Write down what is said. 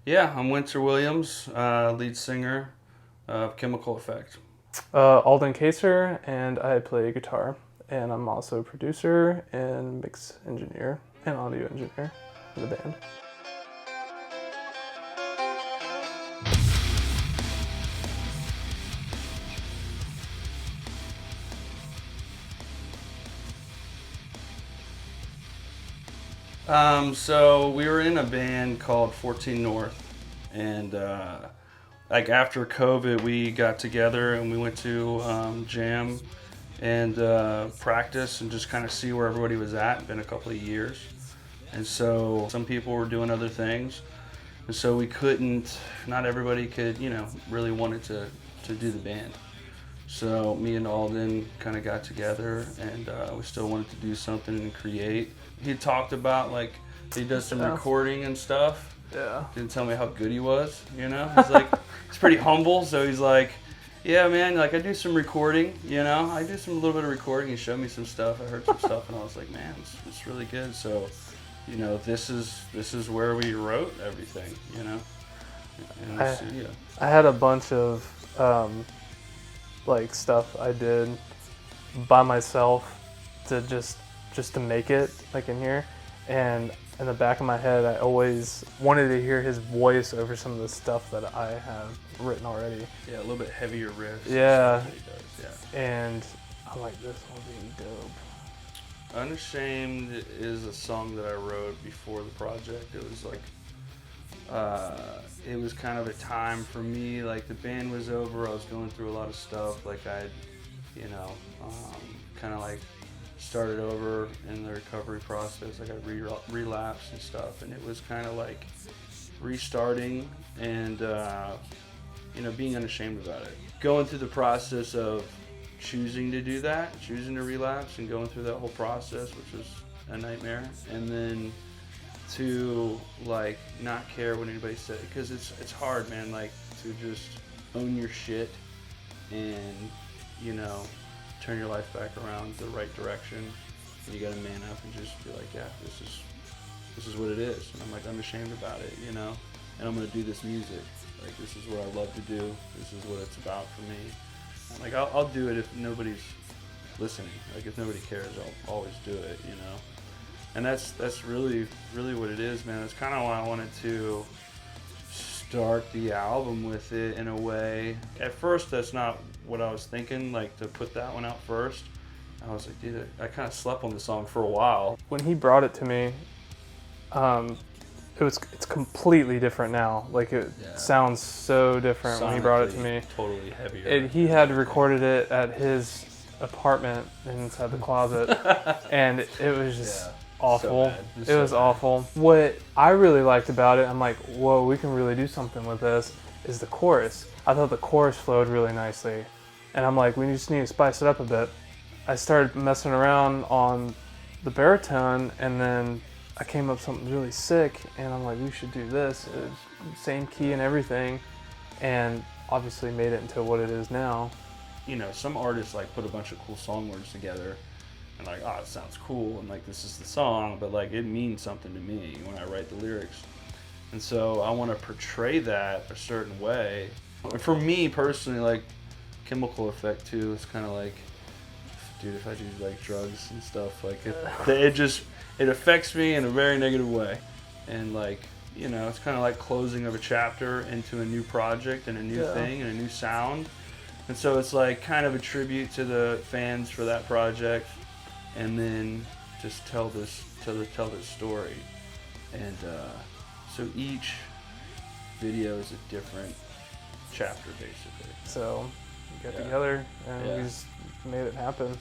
Yeah, I'm Winter Williams, lead singer of Chemical Effect. Alden Kaser, and I play guitar. And I'm also producer and mix engineer and audio engineer in the band. So we were in a band called 14 North, and like after COVID, we got together and we went to jam and practice and just kind of see where everybody was at. It's been a couple of years, and so some people were doing other things, and so we couldn't. Not everybody could, really wanted to do the band. So me and Alden kind of got together, and we still wanted to do something and create. He talked about like he does some recording and stuff. Yeah. Didn't tell me how good he was. He's like he's pretty humble. So he's like, yeah, man. Like I do some recording. I do some little bit of recording. He showed me some stuff. I heard some stuff, and I was like, man, it's really good. So, this is where we wrote everything. In the studio. I had a bunch of like stuff I did by myself to just to make it like in here, and in the back of my head I always wanted to hear his voice over some of the stuff that I have written already. Yeah, a little bit heavier riffs. Yeah. He does, yeah. And I'm like, this will be dope. Unashamed is a song that I wrote before the project. It was like it was kind of a time for me, like the band was over, I was going through a lot of stuff, like I'd kind of like started over in the recovery process. I got relapsed and stuff, and it was kind of like restarting and being unashamed about it. Going through the process of choosing to do that, choosing to relapse and going through that whole process, which was a nightmare, and then to like not care what anybody said, because it's hard, man, like to just own your shit and turn your life back around the right direction. And you gotta man up and just be like, yeah, this is what it is, and I'm like unashamed about it, and I'm gonna do this music. Like this is what I love to do. This is what it's about for me. And like I'll do it if nobody's listening. Like if nobody cares, I'll always do it, And that's really what it is, man. That's kind of why I wanted to start the album with it in a way. At first, that's not what I was thinking, like to put that one out first. I was like, dude, I kind of slept on the song for a while. When he brought it to me, it's completely different now. Like it sounds so different when he brought it to me. Totally heavier. He had recorded it at his apartment inside the closet, and it was just awful. So it was awful. What I really liked about it, I'm like, whoa, we can really do something with this, is the chorus. I thought the chorus flowed really nicely, and I'm like, we just need to spice it up a bit. I started messing around on the baritone, and then I came up with something really sick, and I'm like, we should do this. It was same key and everything, and obviously made it into what it is now. Some artists like put a bunch of cool song words together and like, oh, it sounds cool, and like this is the song, but like it means something to me when I write the lyrics. And so I want to portray that a certain way. And for me personally, like Chemical Effect too, it's kind of like, dude, if I do like drugs and stuff, like it affects me in a very negative way. And like, it's kind of like closing of a chapter into a new project and a new thing and a new sound. And so it's like kind of a tribute to the fans for that project, and then just tell this story. And so each video is a different chapter, basically. So we got together and we just made it happen.